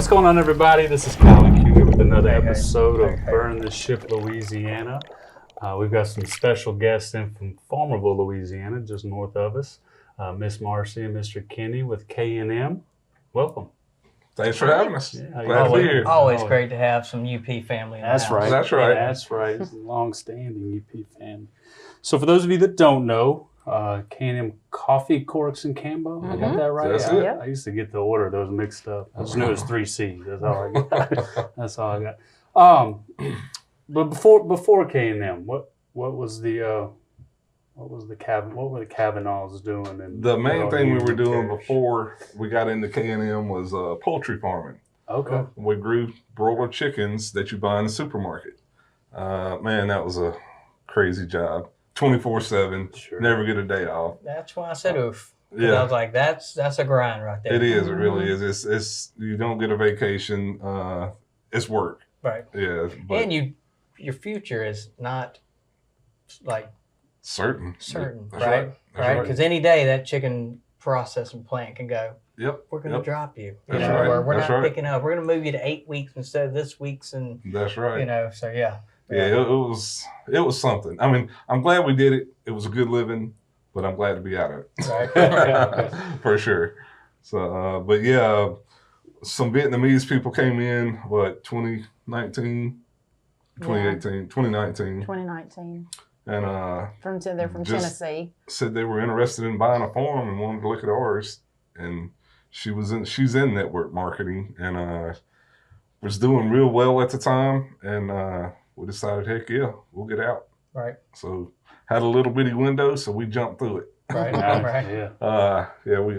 What's going on, everybody? This is Kyle here with another episode of Burn the Ship, Louisiana. We've got some special guests in from Farmerville, Louisiana, just north of us. Miss Marcy and Mr. Kenny with K&M. Welcome. Thanks for having us. Yeah, Glad to be here. Always great to have some UP family in the That's house. right. That's right. Yeah, that's right. It's a long-standing UP family. So for those of you that don't know, K&M Coffee, Corks, and Camo. I got that right? That's it. I used to get the order of those mixed up. I just knew it was 3 C's. That's all I got. That's all I got. But before K&M, what was the what were the Kavanaughs doing? And The main thing we were doing before we got into K&M was poultry farming. Okay. We grew broiler chickens that you buy in the supermarket. Man, that was a crazy job. 24/7, Sure. never get a day off. That's why I said oof. Yeah. I was like, that's a grind right there. It is. It really is. It's you don't get a vacation. It's work. Right. Yeah. But And your future is not like certain. certain, That's right? That's Right? Because any day that chicken processing plant can go, Yep. we're going to drop you. That's know, right. or we're That's not right. picking up. We're going to move you to 8 weeks instead of this week's, and That's right. you know. So yeah. Yeah, it was something. I mean, I'm glad we did it. It was a good living, but I'm glad to be out of it. Right. For sure. So, but yeah, some Vietnamese people came in, 2019, 2018, 2019. 2019. And They're from just Tennessee. said they were interested in buying a farm and wanted to look at ours. And she's in network marketing and was doing real well at the time. And we decided, heck yeah, we'll get out. Right. So had a little bitty window, so we jumped through it. Right. Right. Yeah. We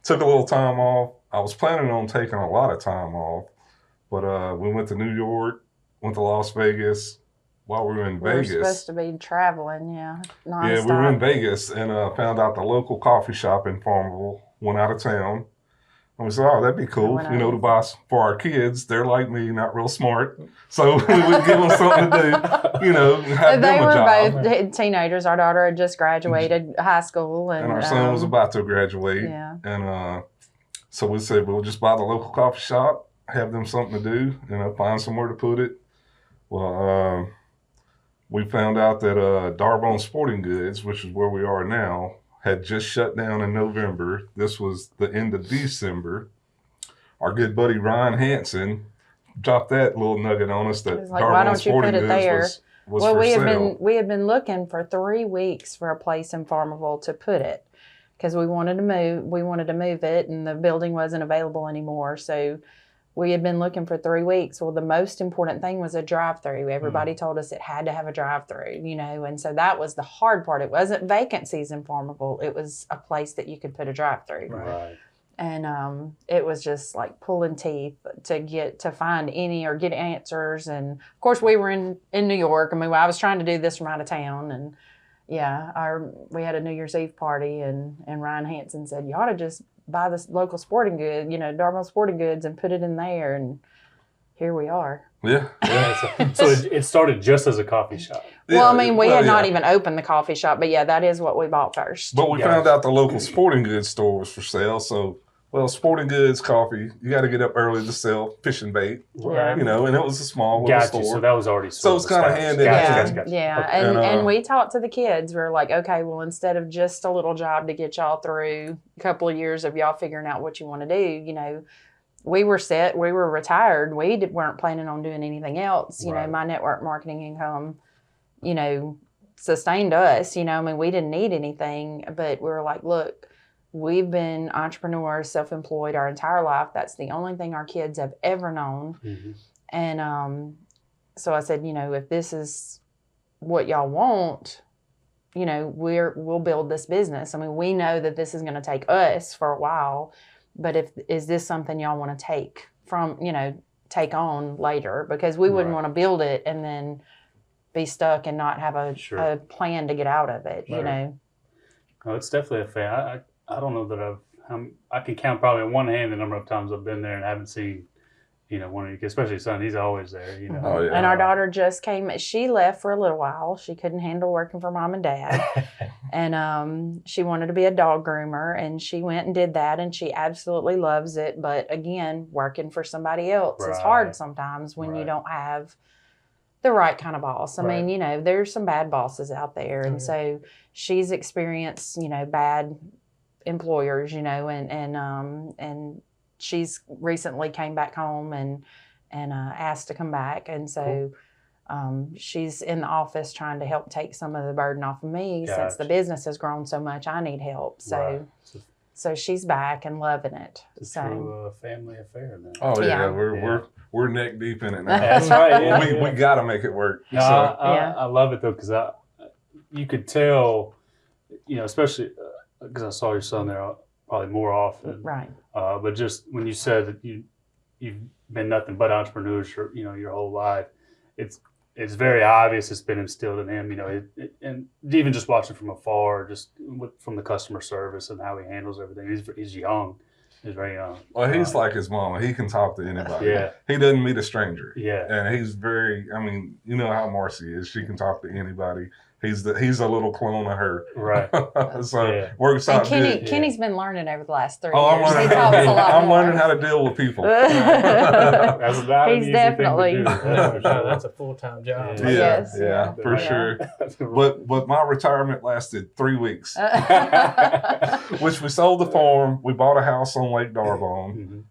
took a little time off. I was planning on taking a lot of time off, but we went to New York, went to Las Vegas. While we were in We were Vegas, supposed to be traveling, nonstop. yeah, we were in Vegas and found out the local coffee shop in Farmerville went out of town. And we said, oh, that'd be cool, to buy for our kids. They're like me, not real smart. So we would give them something to do, have They them a were job. both teenagers. Our daughter had just graduated high school. And our son was about to graduate. Yeah. And so we said, we'll just buy the local coffee shop, have them something to do, find somewhere to put it. Well, we found out that Darbone Sporting Goods, which is where we are now, had just shut down in November. This was the end of December. Our good buddy Ryan Hansen dropped that little nugget on us that like, why don't you put it there? was Well, for we sale. had been looking for 3 weeks for a place in Farmerville to put it because we wanted to move. We wanted to move it, and the building wasn't available anymore. So we had been looking for 3 weeks. Well, the most important thing was a drive-through. Everybody told us it had to have a drive-through, and so that was the hard part. It wasn't vacancies in Farmerville. It was a place that you could put a drive-through. Right. And it was just like pulling teeth to find any or get answers. And of course, we were in New York. I mean, I was trying to do this from out of town, and we had a New Year's Eve party, and Ryan Hansen said, you ought to just buy this local sporting good, Darbone Sporting Goods, and put it in there. And here we are. Yeah. So it started just as a coffee shop. Well, I mean, we had not even opened the coffee shop, but yeah, that is what we bought first. But we found out the local sporting goods store was for sale. So, sporting goods, coffee, you got to get up early to sell fishing bait, Yeah. and it was a small little store. So that was already So it's kind of handy. Gotcha. Yeah, Okay. and we talked to the kids. We were like, okay, well, instead of just a little job to get y'all through a couple of years of y'all figuring out what you want to do, we were set. We were retired. We weren't planning on doing anything else. Right. My network marketing income, sustained us. I mean, we didn't need anything, but we were like, look, we've been entrepreneurs, self-employed our entire life. That's the only thing our kids have ever known. Mm-hmm. And so I said, if this is what y'all want, we'll build this business. I mean, we know that this is going to take us for a while, but is this something y'all want to take on later? Because we wouldn't want to build it and then be stuck and not have a plan to get out of it, Oh, it's definitely a fan. I don't know that I can count probably on one hand the number of times I've been there and haven't seen you know, especially son, he's always there, you know. Oh, yeah. And our daughter just came. She left for a little while. She couldn't handle working for mom and dad. And she wanted to be a dog groomer, and she went and did that, and she absolutely loves it. But again, working for somebody else is hard sometimes when you don't have the right kind of boss. I mean, you know, there's some bad bosses out there. And so she's experienced, you know, bad employers, you know, and she's recently came back home and asked to come back. And so she's in the office trying to help take some of the burden off of me. Since the business has grown so much, I need help. So so she's back and loving it. It's a true family affair then. Oh yeah, we're neck deep in it now. That's right. We got to make it work. No, I love it though, because you could tell, you know, especially because I saw your son there probably more often. Right. But just when you said that you've been nothing but entrepreneurs for, you know, your whole life, it's very obvious it's been instilled in him, you know, and even just watching from afar, just from the customer service and how he handles everything. He's young. He's very young. Well, he's like his mama. He can talk to anybody. Yeah. He doesn't meet a stranger. Yeah. And he's very, I mean, you know how Marcy is. She can talk to anybody. He's a little clone of her. Right. So works out good. Kenny's been learning over the last 3 Oh, years. He talks a lot I'm more. learning how to deal with people. That's not an He's easy definitely- thing to do. That's for sure. That's a full-time job. Yeah, Yes. yeah, for Yeah. sure. But my retirement lasted 3 weeks, which we sold the farm. We bought a house on Lake Darbone.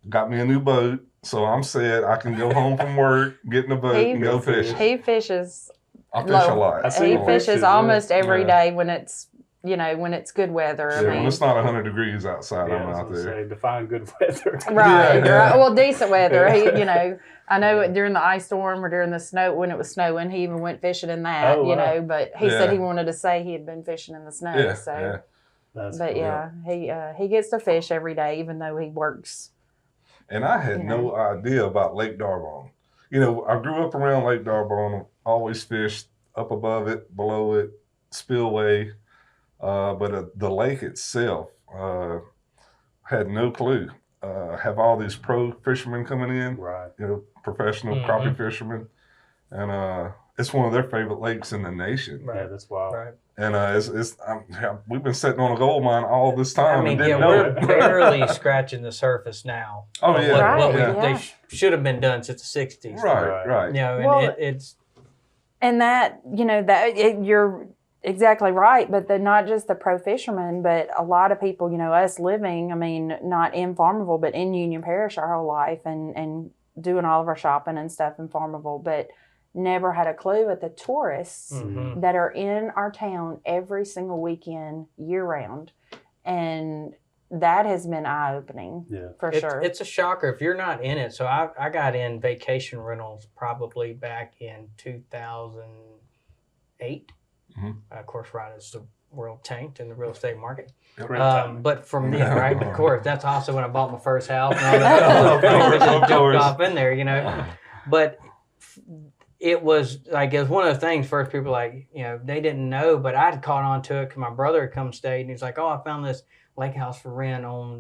Got me a new boat, so I'm set. I can go home from work, get in the boat, and go fishing. He fishes. I fish a lot. He fishes almost every day when it's, you know, when it's good weather. Yeah, I mean, when it's not 100 degrees outside, I'm I was out gonna there. say, define good weather. Right, Yeah. right. Well, decent weather. He, you know, I know during the ice storm or during the snow, when it was snowing, he even went fishing in that, Oh, you wow. know, but he said he wanted to say he had been fishing in the snow. Yeah, So, yeah. That's but cool. yeah, he gets to fish every day, even though he works. And I had no idea about Lake Darbone. You know, I grew up around Lake Darbone, always fished up above it, below it, spillway. But the lake itself, had no clue. Have all these pro fishermen coming in, Right. you know, professional crappie fishermen. And it's one of their favorite lakes in the nation. Yeah, that's wild. Right. And we've been sitting on a gold mine all this time. I mean, and didn't yeah, know we're it. barely scratching the surface now. Oh, of yeah. what Right, they should have been done since the 60s. Right. You know, and Well, it's And that, you know, you're exactly right, but not just the pro fishermen, but a lot of people, you know, us living, I mean, not in Farmerville, but in Union Parish our whole life and doing all of our shopping and stuff in Farmerville, but never had a clue at the tourists that are in our town every single weekend year round. And that has been eye-opening for sure. It's a shocker if you're not in it. So I got in vacation rentals probably back in 2008. Of course, right as the world tanked in the real estate market. But from there, right? Of course, that's also when I bought my first house and all that stuff. Jumped off in there, you know. But it was like, it was one of the things first people like, you know, they didn't know, but I'd caught on to it because my brother had come stay and he's like, oh, I found this lake house for rent on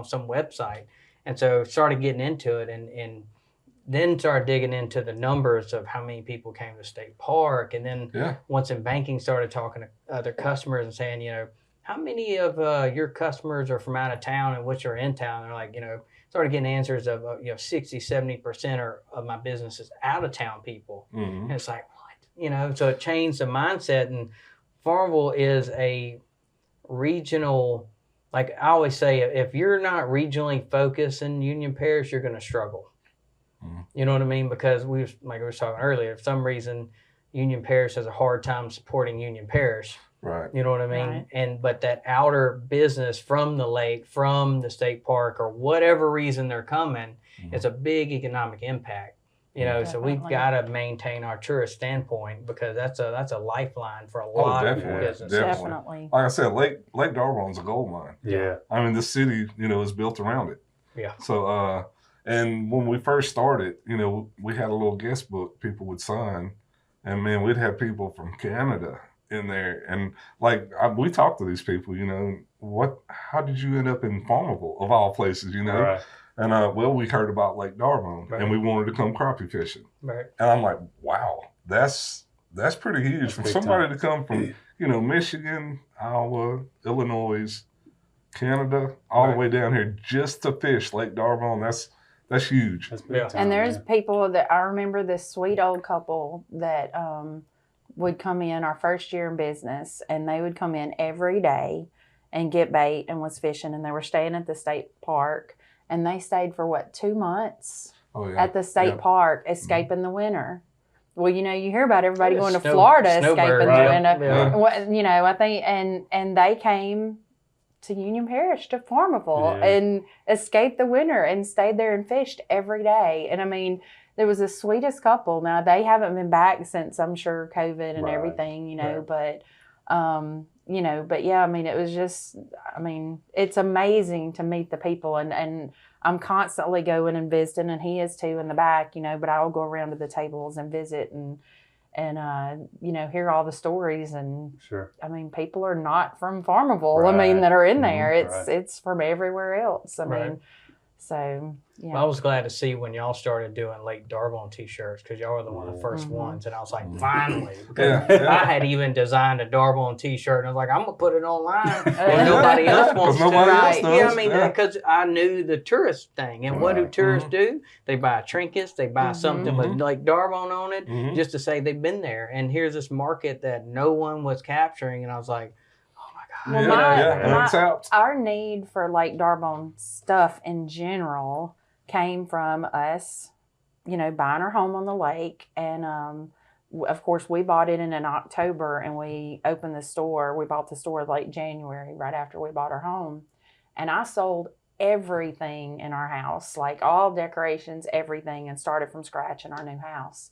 some website. And so started getting into it and then started digging into the numbers of how many people came to State Park. And then once in banking, started talking to other customers and saying, you know, how many of your customers are from out of town and which are in town? They're like, you know, started getting answers of, 60, 70% of my business is out of town people. And it's like, what? You know, so it changed the mindset. And Farmerville is a regional, like I always say, if you're not regionally focused in Union Parish, you're going to struggle. You know what I mean? Because we were talking earlier, for some reason, Union Parish has a hard time supporting Union Parish. Right. You know what I mean? Right. But that outer business from the lake, from the state park, or whatever reason they're coming, it's a big economic impact. You know, so we've got to maintain our tourist standpoint because that's a lifeline for a lot of businesses. Definitely. Like I said, Lake Darbone's a gold mine. Yeah. I mean, the city, is built around it. Yeah. So, and when we first started, we had a little guest book people would sign, and man, we'd have people from Canada in there, and we talked to these people. How did you end up in Farmerville of all places? Right. And well, we heard about Lake Darbone, and we wanted to come crappie fishing. Right. And I'm like, wow, that's pretty huge. That's For big somebody time. to come from, Michigan, Iowa, Illinois, Canada, all the way down here just to fish Lake Darbone, that's huge. That's big time. And there's people that I remember this sweet old couple that would come in our first year in business, and they would come in every day and get bait and was fishing, and they were staying at the state park, and they stayed for 2 months at the state park escaping the winter. Well, you hear about everybody going to Florida escaping the winter. I think, and they came to Union Parish, to Farmerville, and escaped the winter and stayed there and fished every day. And I mean, there was the sweetest couple. Now, they haven't been back since, I'm sure, COVID and everything, but, but yeah, I mean, it was just, it's amazing to meet the people, and I'm constantly going and visiting, and he is too in the back, but I'll go around to the tables and visit and hear all the stories. And I mean, people are not from Farmerville, that are in there. It's from everywhere else. I mean, so yeah. Well, I was glad to see when y'all started doing Lake Darbone t-shirts, because y'all were one of the first ones, and I was like, finally, because I had even designed a Darbone t-shirt, and I was like, I'm gonna put it online when nobody else wants to. Because I knew the tourist thing, and what do tourists do? They buy trinkets, they buy something with Lake Darbone on it, just to say they've been there. And here's this market that no one was capturing, and I was like, well, our need for Lake Darbone stuff in general came from us, buying our home on the lake. And of course, we bought it in October, and we opened the store. We bought the store late January, right after we bought our home. And I sold everything in our house, like all decorations, everything, and started from scratch in our new house.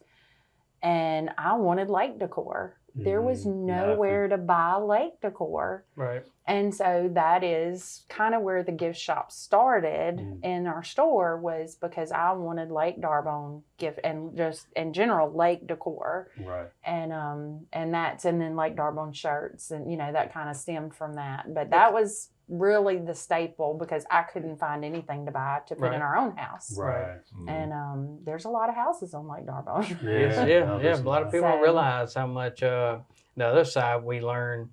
And I wanted lake decor. There was nowhere to buy lake decor. Right. And so that is kind of where the gift shop started in our store, was because I wanted Lake Darbone gift and just in general lake decor. Right. And then Lake Darbone shirts, and that kind of stemmed from that. But that was really the staple, because I couldn't find anything to buy to put in our own house. Right. And there's a lot of houses on Lake Darbone. Yeah. A lot of people don't realize how much. The other side we learned.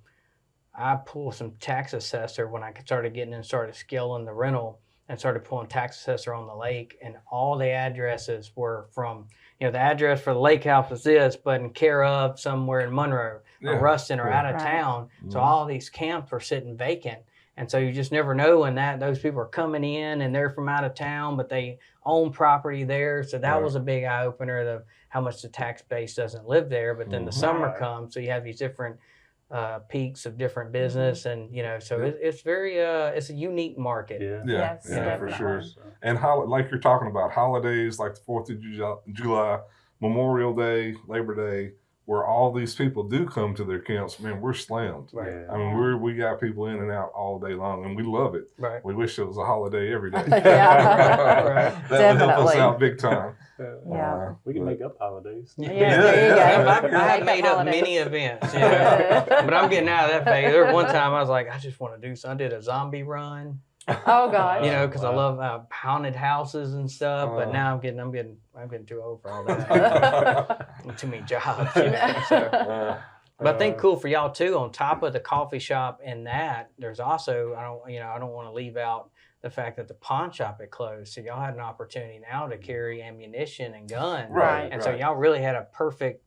I pulled some tax assessor when I started getting and started scaling the rental, and started pulling tax assessor on the lake, and all the addresses were from, the address for the lake house was this, but in care of somewhere in Monroe or Ruston or out of town. So all these camps were sitting vacant. And so you just never know when those people are coming in and they're from out of town, but they own property there. So that was a big eye opener of how much the tax base doesn't live there. But then the summer comes, so you have these different peaks of different business, and so it's very it's a unique market. For sure. And like you're talking about holidays like the 4th of July, Memorial Day, Labor Day, where all these people do come to their camps, man, we're slammed. Right. I mean, we got people in and out all day long, and we love it. Right. We wish it was a holiday every day. That would help us out big time. We can make up holidays. There you go. I have made up many events, but I'm getting out of that phase. There was one time I was like, I just want to do something. I did a zombie run. Oh God! Because I love haunted houses and stuff. But now I'm getting too old for all that. Too many jobs. So. But I think cool for y'all too. On top of the coffee shop and that, there's also I don't want to leave out the fact that the pawn shop had closed. So y'all had an opportunity now to carry ammunition and guns. Right. And so y'all really had a perfect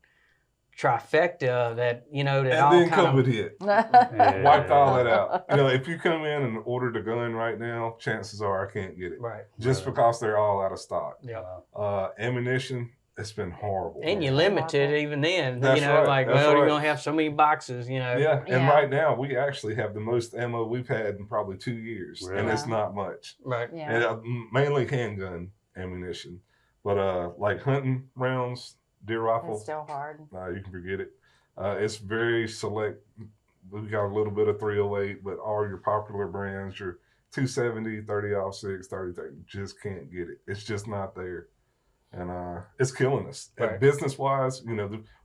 trifecta that and all then kind COVID hit. Wiped all that out. If you come in and ordered a gun right now, chances are I can't get it. Right. Just because they're all out of stock. Yeah. Ammunition, it's been horrible. And you limited even then. That's right. You're going to have so many boxes, Yeah, and right now we actually have the most ammo we've had in probably 2 years. Really? And it's not much. Right. Yeah. And, mainly handgun ammunition. But like hunting rounds, deer rifle. It's still hard. You can forget it. It's very select. We got a little bit of 308, but all your popular brands, your 270, 30-06, 30, just can't get it. It's just not there. And it's killing us. Right. Business-wise,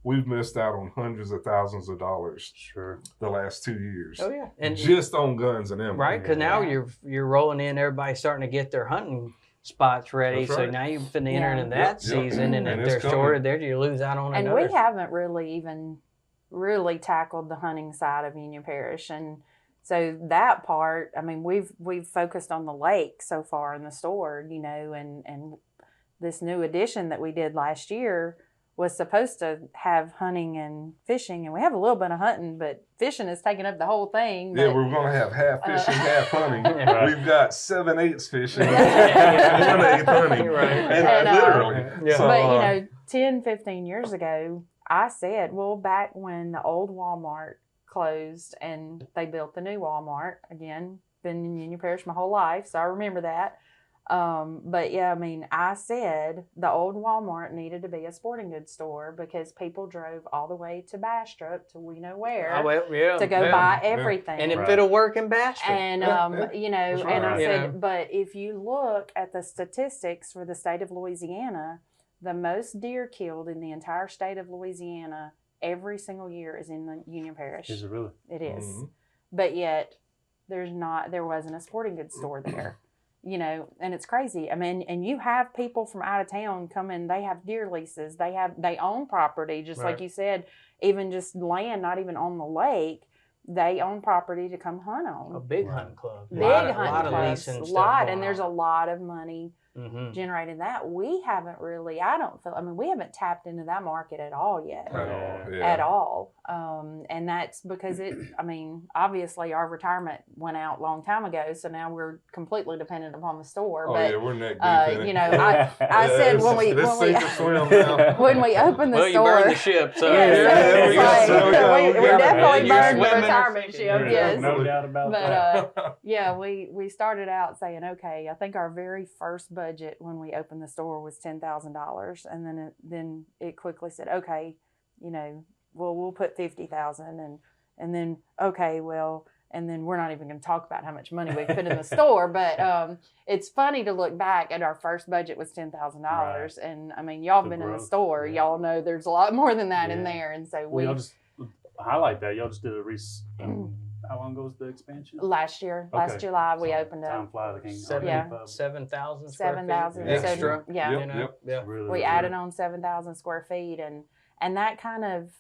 we've missed out on hundreds of thousands of dollars the last 2 years. Oh, yeah. And just on guns and ammo. right, because now you're rolling in, everybody's starting to get their hunting spots ready. That's So right. now you've been entering in that Yep, yep. season, and And if it's they're coming. shorter there, you lose out on And another. we haven't really even really tackled the hunting side of Union Parish, and so that part, I mean, we've focused on the lake so far in the store, you know, and this new addition that we did last year was supposed to have hunting and fishing, and we have a little bit of hunting, but fishing is taking up the whole thing. Yeah, but- we're going to have half fishing, half hunting. Right. We've got 7/8 fishing, Yeah. 1/8 hunting. Right. And, And, literally. Yeah. So, But, you know, 10, 15 years ago, I said, well, back when the old Walmart closed and they built the new Walmart, again, been in Union Parish my whole life, so I remember that. But yeah, I mean, I said the old Walmart needed to be a sporting goods store because people drove all the way to Bastrop to we know where Oh, well, yeah, to go yeah. buy everything. And if Right. it'll work in Bastrop. And Yeah, you know, That's and I right. said, Yeah. but if you look at the statistics for the state of Louisiana, the most deer killed in the entire state of Louisiana every single year is in the Union Parish. Is it really? It is. Mhm. But yet there wasn't a sporting goods store there. You know, and it's crazy. I mean, and you have people from out of town come in, they have deer leases, they own property, just Right. like you said, even just land, not even on the lake, they own property to come hunt on. A big Right. hunting club. Big lot hunting of clubs, leasing a stuff lot, going and there's a on. lot of money Mhm. generating that. We haven't really, we haven't tapped into that market at all yet. At all, yeah. At all. And that's because obviously our retirement went out a long time ago, so now we're completely dependent upon the store. Oh, but yeah, we're neck deep in it. you know, I said when we when we opened the Well, you store, burned the ship, so Yeah, so Yeah, it's yeah, like, so we got- we we're got- definitely you're burned the swimming or retirement fishing. ship. Yes, No doubt about but that. yeah, we started out saying, okay, I think our very first budget when we opened the store was $10,000, and then it quickly said, okay, you know, well, we'll put 50,000, and then okay, well, and then we're not even going to talk about how much money we put in the store, but it's funny to look back at our first budget was $10,000, and I mean, y'all The been in the growth, store, yeah. y'all know there's a lot more than that in Yeah. there, and so Well, y'all just highlight that. Y'all just did a how long ago was the expansion? last year, Okay. last July, we So, opened Time up. flies. I can't Seven- Yeah. 7,000 7,000 extra. yeah. Yep, You know? yep. Yeah. Really, We really added good. on 7,000 square feet, and that kind of,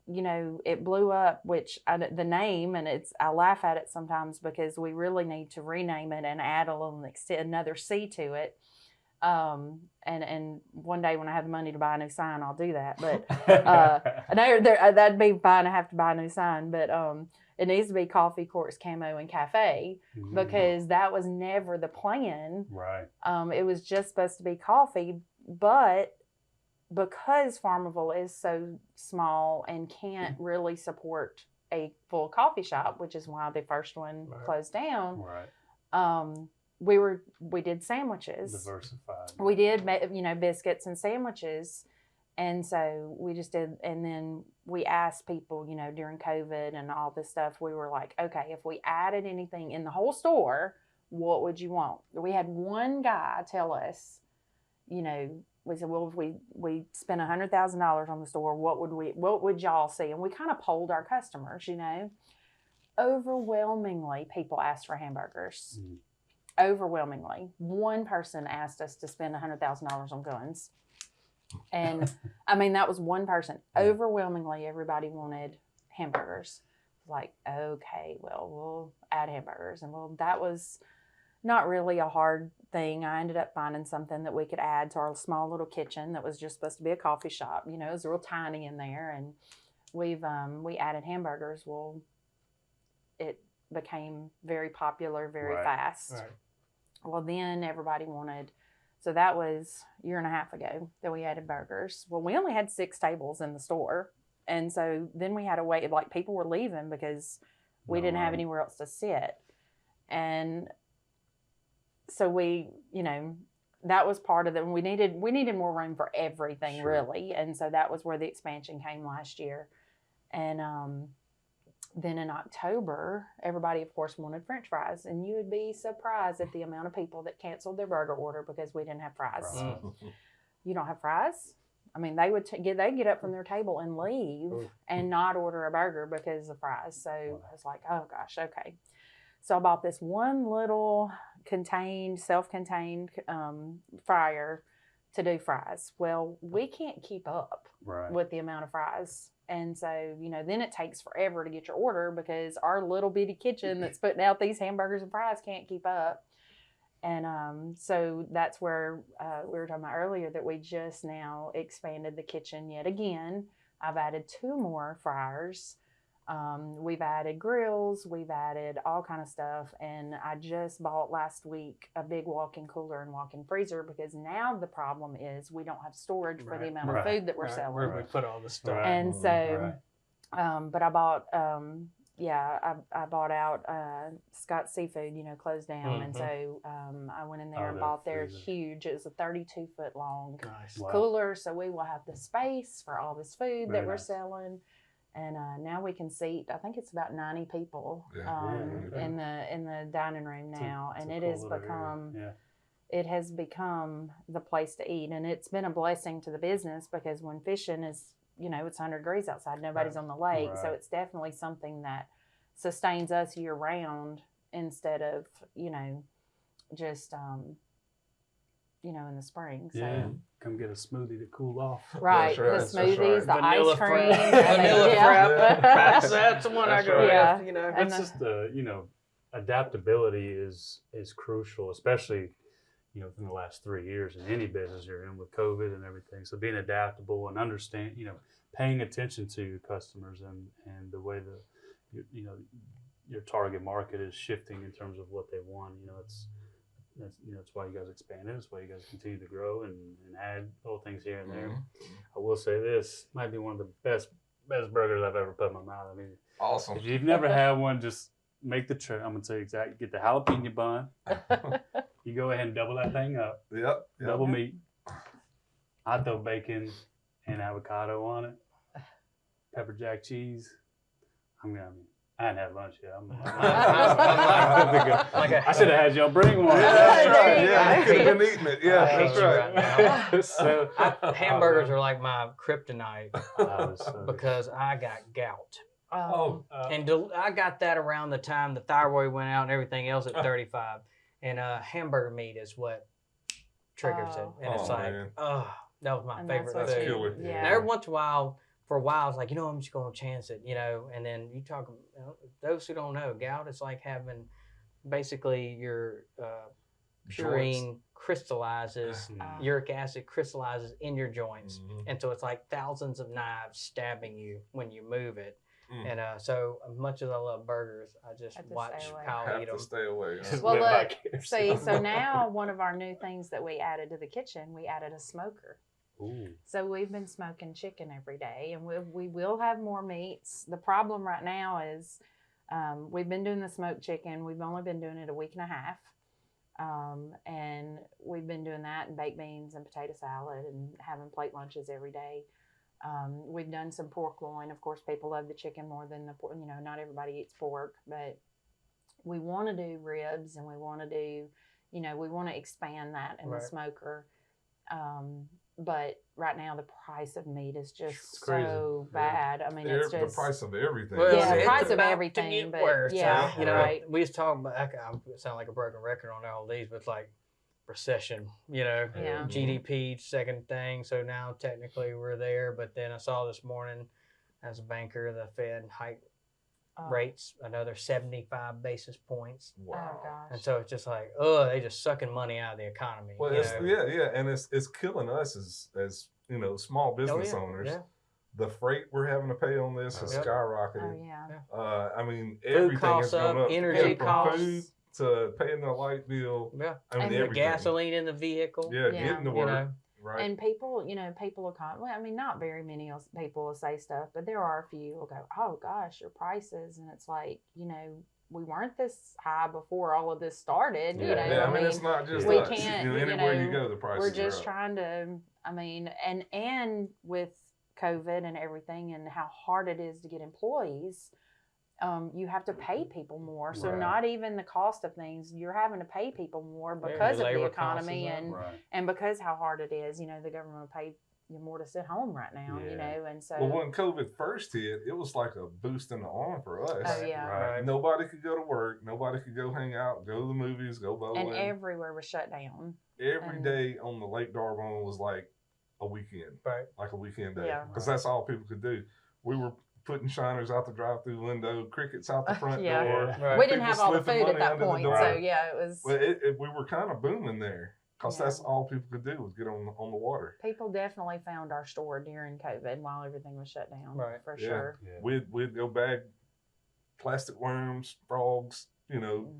you know, it blew up, which the name, and I laugh at it sometimes because we really need to rename it and add a little another C to it. And one day when I have the money to buy a new sign, I'll do that. But I know that'd be fine. I have to buy a new sign, but it needs to be Coffee, Corks, Camo, and Cafe, Mhm. because that was never the plan. Right. It was just supposed to be coffee, but because Farmerville is so small and can't really support a full coffee shop, which is why the first one Right. closed down, Right. we did sandwiches. Diversified. We did, you know, biscuits and sandwiches. And so we just did, and then we asked people, you know, during COVID and all this stuff, we were like, okay, if we added anything in the whole store, what would you want? We had one guy tell us, you know, we said, well, if we spent $100,000 on the store, what would y'all see? And we kind of polled our customers, you know. Overwhelmingly, people asked for hamburgers. Mm. Overwhelmingly. One person asked us to spend $100,000 on guns. And I mean, that was one person. Overwhelmingly, everybody wanted hamburgers. Like, okay, well, we'll add hamburgers. And well, that was not really a hard thing. I ended up finding something that we could add to our small little kitchen that was just supposed to be a coffee shop. You know, it was real tiny in there. And we added hamburgers. Well, it became very popular very Right. fast. Right. Well, then everybody wanted, so that was a year and a half ago that we added burgers. Well, we only had 6 tables in the store. And so then we had to wait, like people were leaving because we No didn't have room. anywhere else to sit. And so we, you know, that was part of it. We needed more room for everything, Sure. really. And so that was where the expansion came last year. And then in October, everybody, of course, wanted French fries. And you would be surprised at the amount of people that canceled their burger order because we didn't have fries. Right. You don't have fries? I mean, they would they'd get up from their table and leave Ooh. and not order a burger because of fries. So I was like, oh gosh, okay. So I bought this one little self-contained fryer to do fries. Well, we can't keep up with the amount of fries. And so, then it takes forever to get your order because our little bitty kitchen that's putting out these hamburgers and fries can't keep up. And so that's where we were talking about earlier that we just now expanded the kitchen yet again. I've added 2 more fryers. We've added grills, we've added all kind of stuff. And I just bought last week a big walk-in cooler and walk-in freezer because now the problem is we don't have storage for the amount of food that we're selling. Where we put all the stuff. And so, but I bought, I bought out Scott's Seafood, closed down. And so I went in there and bought their huge, it was a 32-foot long cooler. So we will have the space for all this food that we're selling. And now we can seat, I think it's about 90 people in the dining room now. And it has become the place to eat. And it's been a blessing to the business because when fishing is, it's 100 degrees outside, nobody's on the lake. So it's definitely something that sustains us year round instead of, just, in the spring. So. Come get a smoothie to cool off. Right. The smoothies, the vanilla ice cream. Vanilla frap. That's the one I go with. It's just adaptability is crucial, especially, within the last 3 years in any business you're in with COVID and everything. So being adaptable and understand, paying attention to your customers and the way your target market is shifting in terms of what they want. That's why you guys expanded. That's why you guys continue to grow and add little things here and there. I will say this might be one of the best burgers I've ever put in my mouth. I mean, awesome. If you've never had one, just make the trip. I'm gonna tell you exactly. Get the jalapeno bun. You go ahead and double that thing up. Yep. Double meat. I throw bacon and avocado on it. Pepper jack cheese. I hadn't had lunch yet. I should have had y'all bring one. That's right. Yeah, you could have been eating it. Yeah, that's right. Hamburgers are like my kryptonite because I got gout. And I got that around the time the thyroid went out and everything else at 35. And hamburger meat is what triggers it. And it's like, that was my favorite That's food. killer. Yeah. And every once in a while, for a while, it's like, I'm just going to chance it, and then you talk, those who don't know, gout is like having basically your purine crystallizes, uric acid crystallizes in your joints. And so it's like thousands of knives stabbing you when you move it. And so much as I love burgers, I just watch Kyle eat them. Stay away. Well, look, so now one of our new things that we added to the kitchen, we added a smoker. Ooh. So we've been smoking chicken every day, and we will have more meats. The problem right now is we've been doing the smoked chicken. We've only been doing it a week and a half, and we've been doing that and baked beans and potato salad and having plate lunches every day. We've done some pork loin. Of course, people love the chicken more than the pork. Not everybody eats pork, but we want to do ribs, and we want to do, we want to expand that in the smoker. But right now the price of meat is just so bad. I mean, it's just the price of everything. Well, the price of about everything. to get but worse. right. We was talking about. I sound like a broken record on all these, but it's like recession. GDP second thing. So now technically we're there. But then I saw this morning, as a banker, the Fed hiked rates another 75 basis points. Wow. Oh gosh. And so it's just like, they just sucking money out of the economy. Well, and it's killing us as small business owners. Yeah. The freight we're having to pay on this has skyrocketed. Oh yeah. I mean, Food everything costs has gone up. energy From costs. food to paying the light bill. Yeah. I mean, And the everything. gasoline in the vehicle. Yeah, getting to work. Right. And people, people will well, I mean, not very many people will say stuff, but there are a few who will go, oh gosh, your prices. And it's like, we weren't this high before all of this started. I mean, it's not just we us. can't, Anywhere you go, the prices we're just are up. trying to, I mean, and with COVID and everything and how hard it is to get employees, you have to pay people more. So not even the cost of things, you're having to pay people more because of the economy and because how hard it is. The government will pay you're more to sit home right now, you know, and so. Well, when COVID first hit, it was like a boost in the arm for us. Oh, yeah. Right. Nobody could go to work. Nobody could go hang out, go to the movies, go bowling. And everywhere was shut down. Every day on the Lake D'Arbonne was like a weekend. Right. Like a weekend day. Yeah. Because that's all people could do. We were putting shiners out the drive-through window, crickets out the front Yeah. door. Right. We didn't have People all the slipping food at money that under the point, door. so yeah, it was. Well, we were kind of booming there because that's all people could do was get on the water. People definitely found our store during COVID while everything was shut down, Right. for Yeah. sure. Yeah. We'd go bag plastic worms, frogs, you know,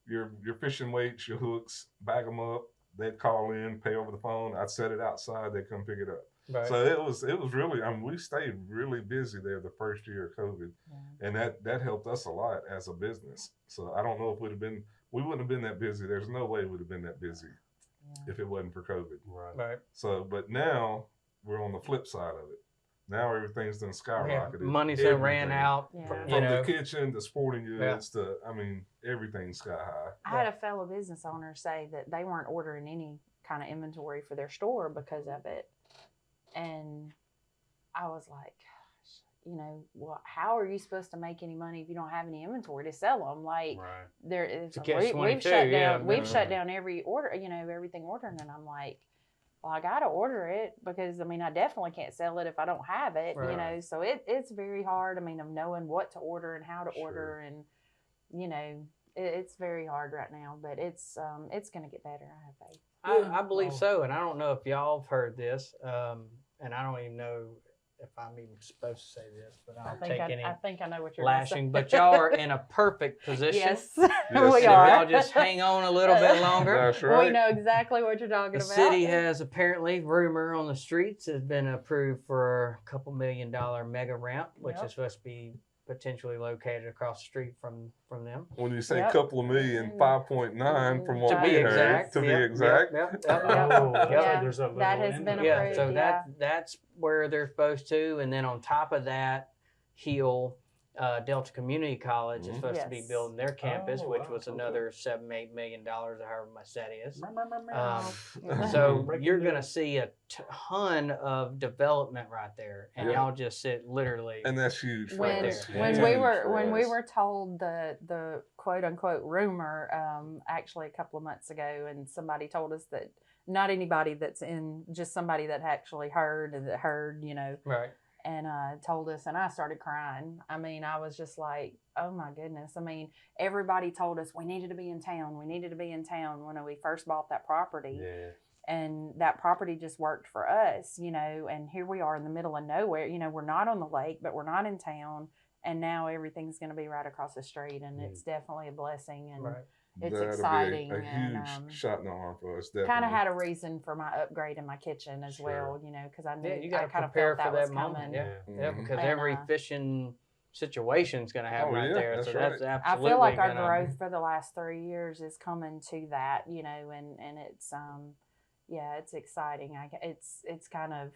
your fishing weights, your hooks, bag them up. They'd call in, pay over the phone. I'd set it outside. They'd come pick it up. Right. So it was really. I mean, we stayed really busy there the first year of COVID, and that helped us a lot as a business. So I don't know if we wouldn't have been that busy. There's no way we'd have been that busy if it wasn't for COVID. Right. Right. So, but now we're on the flip side of it. Now everything's done skyrocketed. Money's done ran Everything. out. Yeah. From You know. the kitchen to sporting goods to, I mean, everything's sky high. I had a fellow business owner say that they weren't ordering any kind of inventory for their store because of it. And I was like, gosh, you know, well, how are you supposed to make any money if you don't have any inventory to sell them? Like, Right. there is, It's a catch-22, we've shut yeah, down, we've definitely. shut down every order, you know, everything ordering. And I'm like, well, I got to order it because, I mean, I definitely can't sell it if I don't have it, you Right. know, so it's very hard. I mean, of knowing what to order and how to Sure. order, and, you know, it's very hard right now, but it's going to get better. I have faith. I believe so, and I don't know if y'all have heard this, and I don't even know if I'm even supposed to say this, but I don't take any I think I know what you're lashing. But y'all are in a perfect position. Yes, Yes. we So are. y'all just hang on a little bit longer. That's right. We know exactly what you're talking The about. city has apparently, rumor on the streets, has been approved for a $2 million mega ramp, which Yep. is supposed to be potentially located across the street from them. When you say Yep. a couple of million, 5.9 from what To we be heard. exact. To be Yep, exact. Yep. Oh, that's Yeah. right. There's a little That has end been to it. Yeah, approved. so yeah. that's where they're supposed to, and then on top of that, Hill Delta Community College is supposed to be Yes. building their campus, Oh, which wow, was okay. another $7-8 million, or however much that is. Meow. So Breaking you're news. gonna see a ton of development right there, and Yeah. y'all just sit literally. And that's huge. for when us. there. when That's we huge were for when we us. were told the quote unquote rumor actually a couple of months ago, and somebody told us that not anybody that's in, just somebody that actually heard and that heard, you know, Right. and told us, and I started crying. I mean, I was just like, oh my goodness. I mean, everybody told us we needed to be in town. We needed to be in town when we first bought that property. Yeah. And that property just worked for us, you know, and here we are in the middle of nowhere. You know, we're not on the lake, but we're not in town. And now everything's going to be right across the street. And it's definitely a blessing. And Right. it's That'd be exciting. a huge and shot in the arm for us. Definitely. kind of had a reason for my upgrade in my kitchen as Sure. well, you know, because I knew Yeah, you I got to kind of prepare felt for that was that coming. moment. Yeah, Yeah. yeah, Mhm. because And, every fishing situation's going to happen Oh, right yeah, there. that's So that's right. I absolutely. feel like our gonna, growth for the last 3 years is coming to that, you know, and it's yeah, it's exciting. It's kind of,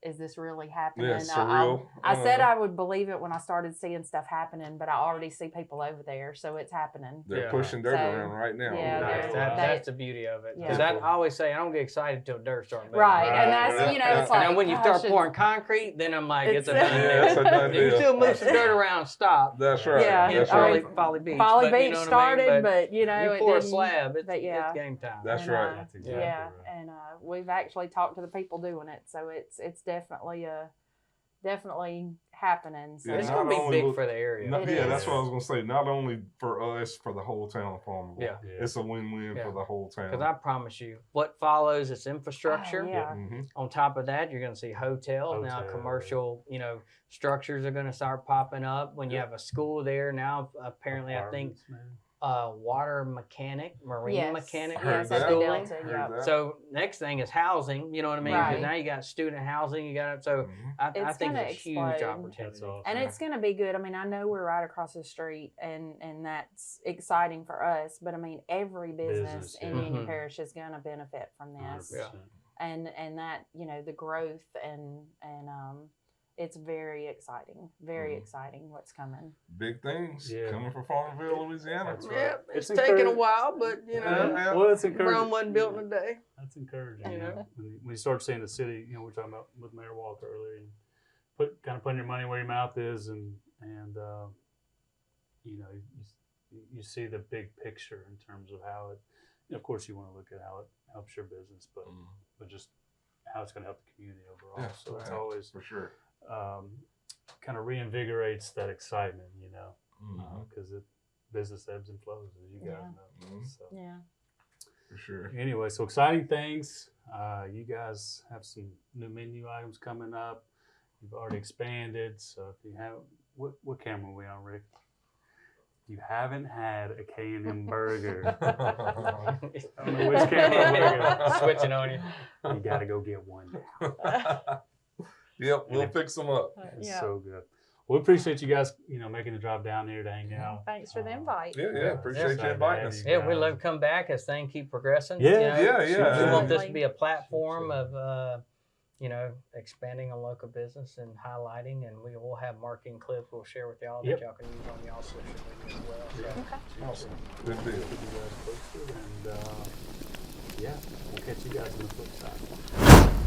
is this really happening? Yeah, surreal. I said I would believe it when I started seeing stuff happening, but I already see people over there, so it's happening. They're Yeah. pushing dirt So, around right now. yeah, Nice. they're- That's the beauty of it. Yeah. Because I always say I don't get excited till dirt starts moving. Right, Right. and that's, you know, it's Yeah. like, And then when you gosh, start it's- pouring concrete, then I'm like, it's a It's- done Yeah, deal. it's a done You can deal. still move some dirt around, stop. That's right. Yeah. You know, That's I right. mean, Folly Beach. Folly but, you Beach know what I started, mean? but you know, you it pour a didn't. slab, it's yeah. game time. That's And, right. That's exactly Yeah, right. and we've actually talked to the people doing it, so it's definitely happening. So Yeah, It's not going to be only big will- for the area. No, It yeah, is. that's what I was gonna say. Not only for us, for the whole town of Farmerville. Yeah. Yeah. It's a win-win Yeah. for the whole town. Because I promise you, what follows is infrastructure. Oh, yeah. hmm On top of that, you're going to see hotels. Now, Hotel. commercial, structures are going to start popping up. When you Yeah. have a school there now, apparently, I think Apartments, man. water mechanic, marine Yes. mechanic. Heard Yes, at the that. Delta, Heard yeah. that. So next thing is housing. You know what I mean? Because Right. now you got student housing. You got so Mhm. I It's think gonna it's a huge explode. opportunity. That's awesome. And it's going to be good. I mean, I know we're right across the street, and that's exciting for us. But I mean, every business Business, in yeah. Union Mhm. Parish is going to benefit from this. 100%. And that, the growth and it's very exciting. Very exciting what's coming. Big things Yeah. coming from Farmerville, Louisiana. That's right. Yep, it's It's taken a encouraging. while, but you know, Yeah. Well, it's Rome encouraging. wasn't built in a day. That's encouraging. You You know? know, when you start seeing the city, you know, we're talking about with Mayor Walker earlier, and putting your money where your mouth is, and you know, you see the big picture in terms of how it. You know, of course, you want to look at how it helps your business, but just how it's going to help the community overall. Yeah, So it's yeah, always for sure. kind of reinvigorates that excitement, you know, Mhm. because business ebbs and flows, as you guys know. Mhm. So. Yeah. For sure. Anyway, so exciting things. You guys have some new menu items coming up. You've already expanded. So if you have, what camera are we on, Rick? If you haven't had a K&M burger, I don't know which camera burger. Switching on you. You got to go get one now. Yep, we'll fix them up. It's Yeah. so good. Well, we appreciate you guys, you know, making the drive down here to hang out. Thanks for the invite. Yeah, appreciate you Excited to inviting have us. you Yeah, we'd guys. love to come back as things keep progressing. Yeah, you know. yeah. We want this to Absolutely. be a platform of, you know, expanding on local business and highlighting, and we will have marketing clips we'll share with y'all Yep. that y'all can use on y'all social media as well. So. Okay. Awesome. Good deal. Keep you guys posted, and yeah, we'll catch you guys on the flip side.